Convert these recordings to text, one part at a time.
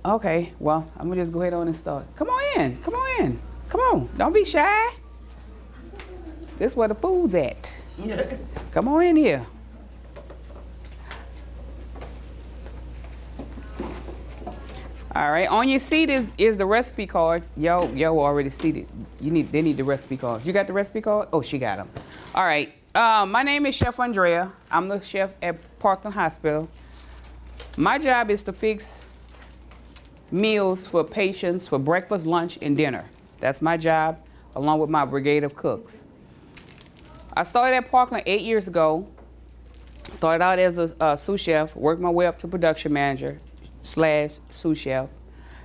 Okay, well, I'm gonna just go ahead on and start. Come on in, come on in. Come on, don't be shy. This is where the food's at. Come on in here. All right, on your seat is the recipe cards. Yo already seated. They need the recipe cards. You got the recipe card? Oh, she got them. All right, my name is Chef Andrea. I'm the chef at Parkland Hospital. My job is to fix meals for patients for breakfast, lunch, and dinner. That's my job, along with my brigade of cooks. I started at Parkland 8 years ago. Started out as a sous chef, worked my way up to production manager / sous chef.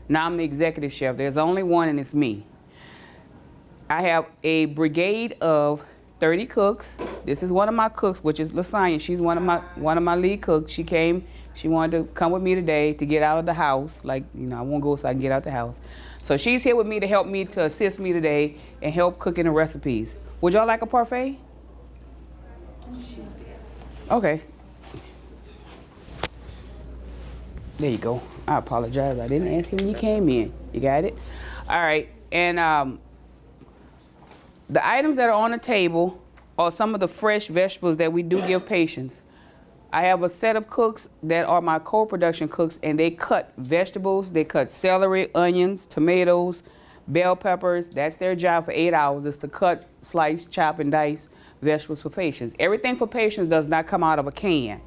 Now I'm the executive chef. There's only one, and it's me. I have a brigade of 30 cooks. This is one of my cooks, which is Lasagna. She's one of my lead cooks. She wanted to come with me today to get out of the house. Like, I won't go so I can get out the house. So she's here with me to help me, to assist me today and help cooking the recipes. Would y'all like a parfait? Okay. There you go. I apologize. I didn't ask you when you came in. You got it? All right. And the items that are on the table are some of the fresh vegetables that we do give patients. I have a set of cooks that are my co-production cooks, and they cut vegetables. They cut celery, onions, tomatoes, bell peppers. That's their job for 8 hours, is to cut, slice, chop, and dice vegetables for patients. Everything for patients does not come out of a can.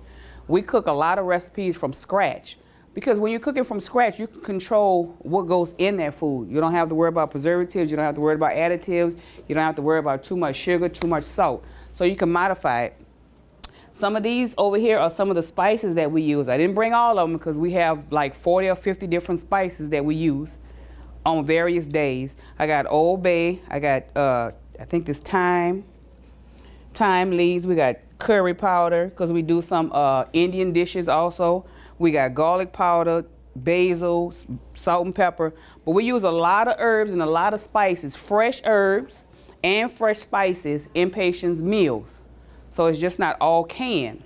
We cook a lot of recipes from scratch, because when you're cooking from scratch, you can control what goes in that food. You don't have to worry about preservatives. You don't have to worry about additives. You don't have to worry about too much sugar, too much salt. So you can modify it. Some of these over here are some of the spices that we use. I didn't bring all of them because we have like 40 or 50 different spices that we use on various days. I got Old Bay. I got, I think this thyme leaves. We got curry powder because we do some Indian dishes also. We got garlic powder, basil, salt and pepper. But we use a lot of herbs and a lot of spices, fresh herbs and fresh spices in patients' meals. So it's just not all canned.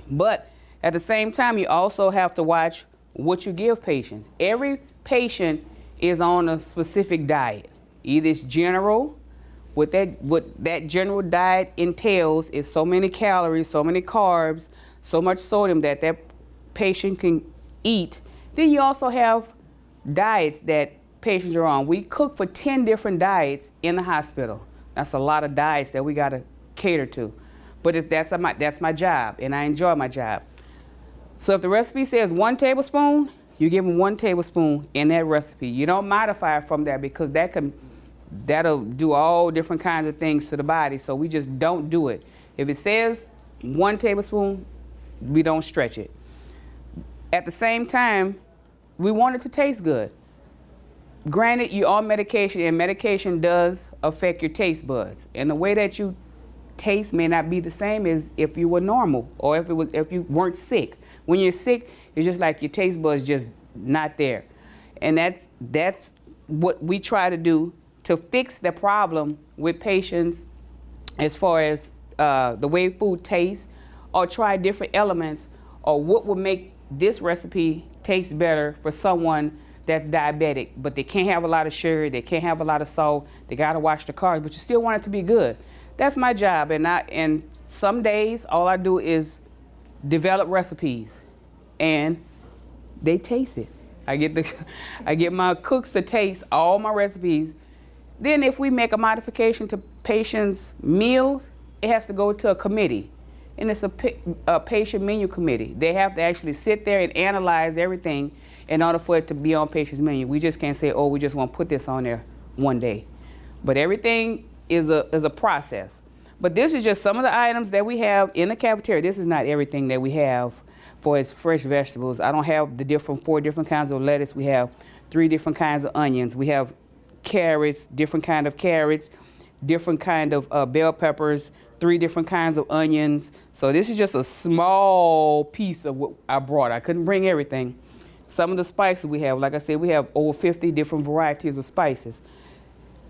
But at the same time, you also have to watch what you give patients. Every patient is on a specific diet. Either it's general, what that general diet entails is so many calories, so many carbs, so much sodium that patient can eat. Then you also have diets that patients are on. We cook for 10 different diets in the hospital. That's a lot of diets that we gotta cater to. But that's my job, and I enjoy my job. So if the recipe says 1 tablespoon, you give them 1 tablespoon in that recipe. You don't modify it from that, because that'll do all different kinds of things to the body, so we just don't do it. If it says 1 tablespoon, we don't stretch it. At the same time, we want it to taste good. Granted, you're on medication, and medication does affect your taste buds. And the way that you taste may not be the same as if you were normal, or if you weren't sick. When you're sick, it's just like your taste buds just not there. And that's what we try to do to fix the problem with patients as far as the way food tastes, or try different elements, or what would make this recipe taste better for someone that's diabetic, but they can't have a lot of sugar, they can't have a lot of salt, they gotta watch the carbs, but you still want it to be good. That's my job, and some days all I do is develop recipes, and they taste it. I get my cooks to taste all my recipes. Then if we make a modification to patients' meals, it has to go to a committee, and it's a patient menu committee. They have to actually sit there and analyze everything in order for it to be on patient's menu. We just can't say, oh, we just want to put this on there one day. But everything is a process. But this is just some of the items that we have in the cafeteria. This is not everything that we have for its fresh vegetables. I don't have the 4 different kinds of lettuce. We have 3 different kinds of onions. We have carrots, different kind of carrots, different kind of bell peppers, 3 different kinds of onions. So this is just a small piece of what I brought. I couldn't bring everything. Some of the spices we have, like I said, we have over 50 different varieties of spices.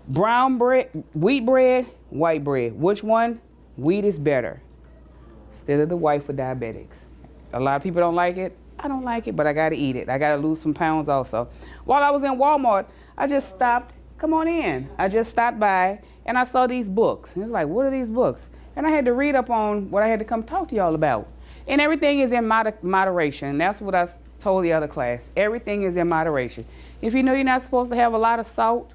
Brown bread, wheat bread, white bread. Which one? Wheat is better instead of the white for diabetics. A lot of people don't like it. I don't like it, but I gotta eat it. I gotta lose some pounds also. While I was in Walmart, I just stopped, come on in. I just stopped by and I saw these books. And it's like, what are these books? And I had to read up on what I had to come talk to y'all about. And everything is in moderation. That's what I told the other class. Everything is in moderation. If you know you're not supposed to have a lot of salt,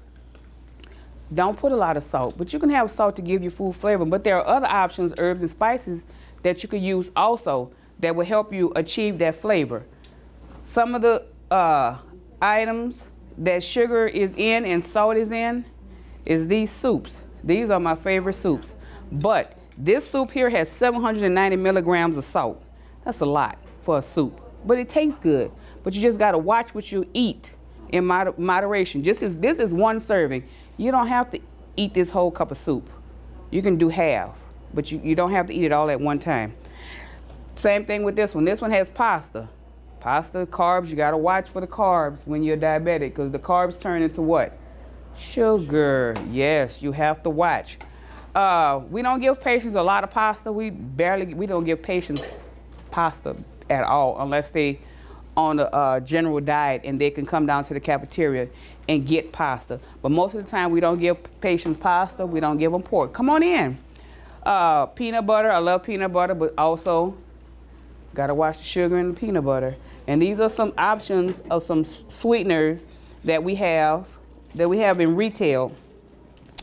don't put a lot of salt. But you can have salt to give you food flavor. But there are other options, herbs and spices, that you could use also that will help you achieve that flavor. Some of the items that sugar is in and salt is in is these soups. These are my favorite soups. But this soup here has 790 milligrams of salt. That's a lot for a soup, but it tastes good. But you just gotta watch what you eat in moderation. This is one serving. You don't have to eat this whole cup of soup. You can do half, but you don't have to eat it all at one time. Same thing with this one. This one has pasta. Pasta, carbs, you gotta watch for the carbs when you're diabetic, because the carbs turn into what? Sugar. Yes, you have to watch. We don't give patients a lot of pasta. We don't give patients pasta at all unless they on a general diet and they can come down to the cafeteria and get pasta. But most of the time we don't give patients pasta. We don't give them pork. Come on in. Peanut butter. I love peanut butter, but also gotta watch the sugar in the peanut butter. And these are some options of some sweeteners that we have in retail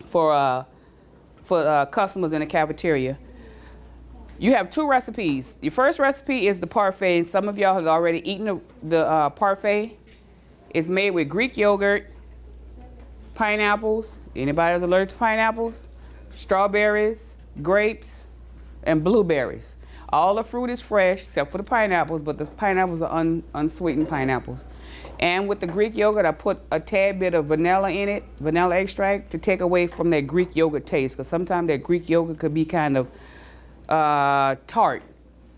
for customers in the cafeteria. You have two recipes. Your first recipe is the parfait. Some of y'all have already eaten the parfait. It's made with Greek yogurt, pineapples. Anybody that's allergic to pineapples? Strawberries, grapes, and blueberries. All the fruit is fresh except for the pineapples, but the pineapples are unsweetened pineapples. And with the Greek yogurt, I put a tad bit of vanilla in it, vanilla extract, to take away from that Greek yogurt taste, because sometimes that Greek yogurt could be kind of tart.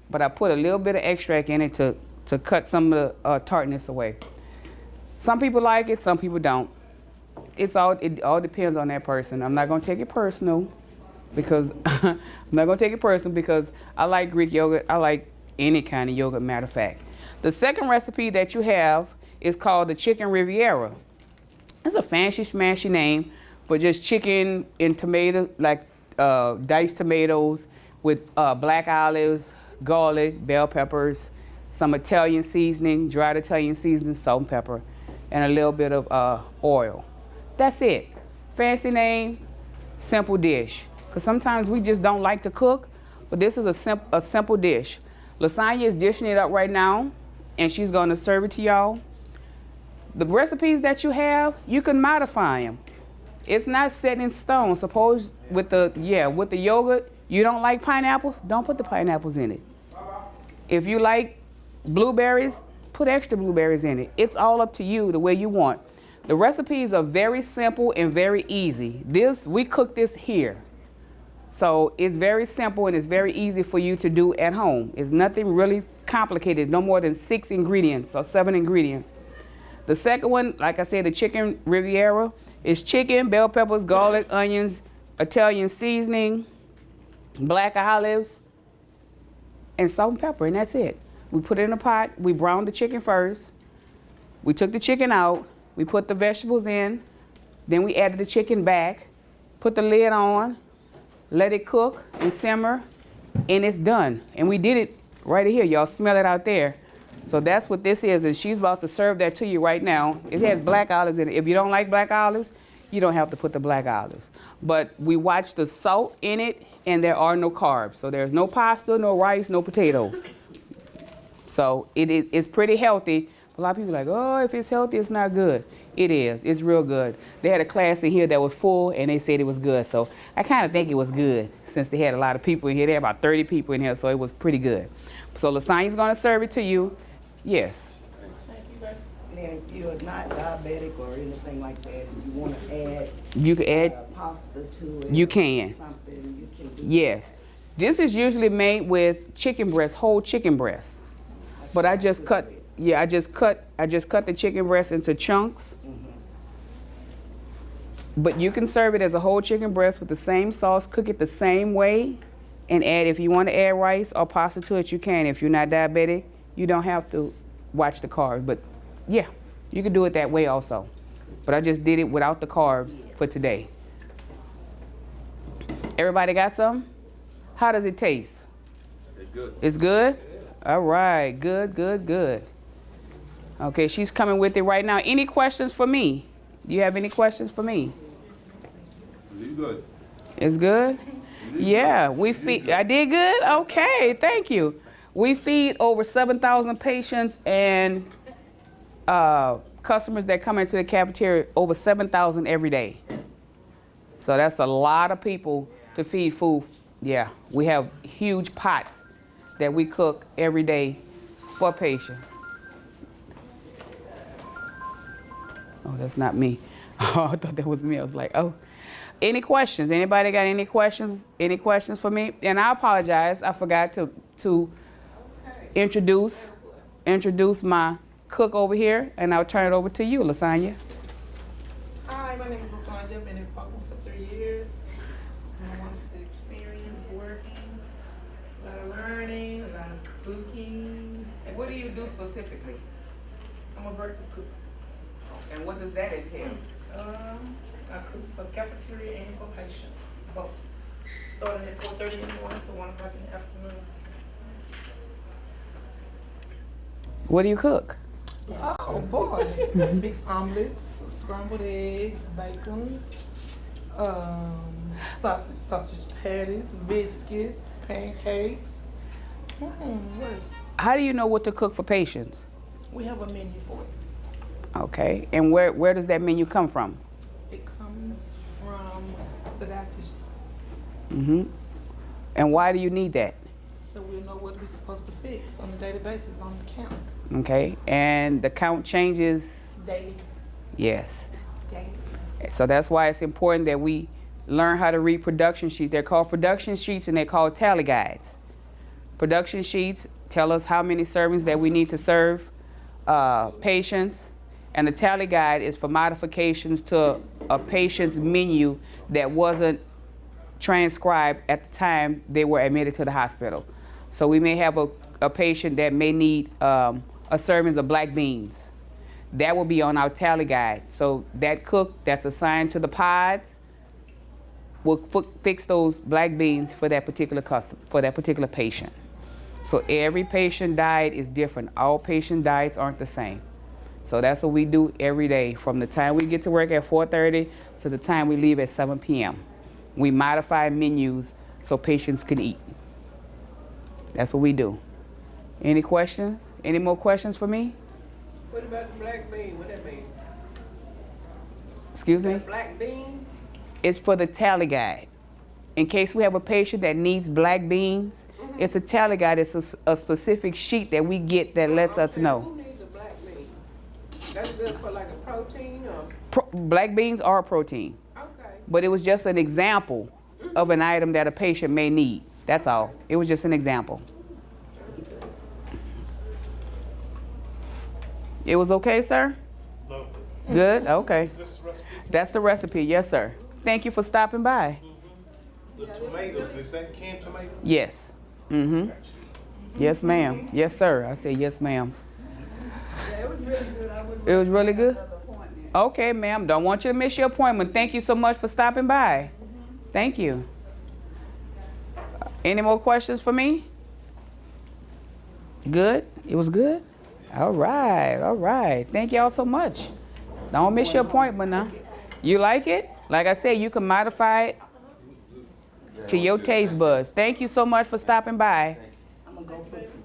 But I put a little bit of extract in it to cut some of the tartness away. Some people like it, some people don't. It all depends on that person. I'm not gonna take it personal because I like Greek yogurt. I like any kind of yogurt, matter of fact. The second recipe that you have is called the Chicken Riviera. It's a fancy smashy name for just chicken and tomato, like diced tomatoes with black olives, garlic, bell peppers, some Italian seasoning, dried Italian seasoning, salt and pepper, and a little bit of oil. That's it. Fancy name, simple dish. Because sometimes we just don't like to cook, but this is a simple dish. Lasagna is dishing it up right now, and she's gonna serve it to y'all. The recipes that you have, you can modify them. It's not set in stone. Suppose with the yogurt, you don't like pineapples, don't put the pineapples in it. If you like blueberries, put extra blueberries in it. It's all up to you the way you want. The recipes are very simple and very easy. We cook this here. So it's very simple and it's very easy for you to do at home. It's nothing really complicated, no more than 6 ingredients or 7 ingredients. The second one, like I said, the Chicken Riviera, is chicken, bell peppers, garlic, onions, Italian seasoning, black olives, and salt and pepper, and that's it. We put it in a pot, we browned the chicken first, we took the chicken out, we put the vegetables in, then we added the chicken back, put the lid on, let it cook and simmer, and it's done. And we did it right here. Y'all smell it out there. So that's what this is, and she's about to serve that to you right now. It has black olives in it. If you don't like black olives, you don't have to put the black olives. But we watch the salt in it, and there are no carbs. So there's no pasta, no rice, no potatoes. So it's pretty healthy. A lot of people are like, oh, if it's healthy, it's not good. It is. It's real good. They had a class in here that was full, and they said it was good. So I kind of think it was good since they had a lot of people in here. They had about 30 people in here, so it was pretty good. So Lasagna's going to serve it to you. Yes. Thank you, baby. And if you're not diabetic or anything like that, and you want to add, you can add pasta to it. You can. Something you can do. Yes. This is usually made with chicken breast, whole chicken breast. But I just cut the chicken breast into chunks. But you can serve it as a whole chicken breast with the same sauce, cook it the same way, and if you want to add rice or pasta to it, you can. If you're not diabetic, you don't have to watch the carbs. But yeah, you can do it that way also. But I just did it without the carbs for today. Everybody got some? How does it taste? It's good. It's good? All right, good, good, good. Okay, she's coming with it right now. Any questions for me? Do you have any questions for me? It's good. It's good? Yeah, we feed. I did good? Okay, thank you. We feed over 7,000 patients and customers that come into the cafeteria, over 7,000 every day. So that's a lot of people to feed food. Yeah, we have huge pots that we cook every day for patients. Oh, that's not me. Oh, I thought that was me. I was like, oh. Any questions? Anybody got any questions? Any questions for me? And I apologize. I forgot to introduce my cook over here, and I'll turn it over to you, Lasagna. Hi, my name is Lasagna. I've been in Parkland for 3 years. It's been a wonderful experience working. A lot of learning, a lot of cooking. And what do you do specifically? I'm a breakfast cook. And what does that entail? I cook for cafeteria and for patients, both. Starting at 4:30 in the morning to 1 o'clock in the afternoon. What do you cook? Oh boy. Mixed omelets, scrambled eggs, bacon, sausage patties, biscuits, pancakes. What else? How do you know what to cook for patients? We have a menu for it. Okay. And where does that menu come from? It comes from the dietitians. Mm-hmm. And why do you need that? So we'll know what we're supposed to fix on a daily basis on the count. Okay. And the count changes? Daily. Yes. Daily. So that's why it's important that we learn how to read production sheets. They're called production sheets and they're called tally guides. Production sheets tell us how many servings that we need to serve patients. And the tally guide is for modifications to a patient's menu that wasn't transcribed at the time they were admitted to the hospital. So we may have a patient that may need a serving of black beans. That will be on our tally guide. So that cook that's assigned to the pods will fix those black beans for that particular patient. So every patient diet is different. All patient diets aren't the same. So that's what we do every day from the time we get to work at 4:30 to the time we leave at 7 p.m. We modify menus so patients can eat. That's what we do. Any questions? Any more questions for me? What about the black bean? What that mean? Excuse me? Black bean? It's for the tally guide. In case we have a patient that needs black beans, it's a tally guide. It's a specific sheet that we get that lets us know. Who needs a black bean? That's good for like a protein or? Black beans are a protein, Okay. but it was just an example of an item that a patient may need. That's all. It was just an example. It was okay, sir? Lovely. Good? Okay. Is this the recipe? That's the recipe. Yes, sir. Thank you for stopping by. The tomatoes, is that canned tomato? Yes. Mm-hmm. Yes, ma'am. Yes, sir. I said yes, ma'am. Yeah, it was really good. I would It was really good? another appointment. Okay, ma'am. Don't want you to miss your appointment. Thank you so much for stopping by. Thank you. Any more questions for me? Good? It was good? All right. All right. Thank y'all so much. Don't miss your appointment now. You like it? Like I said, you can modify it to your taste buds. Thank you so much for stopping by. I'm gonna go put some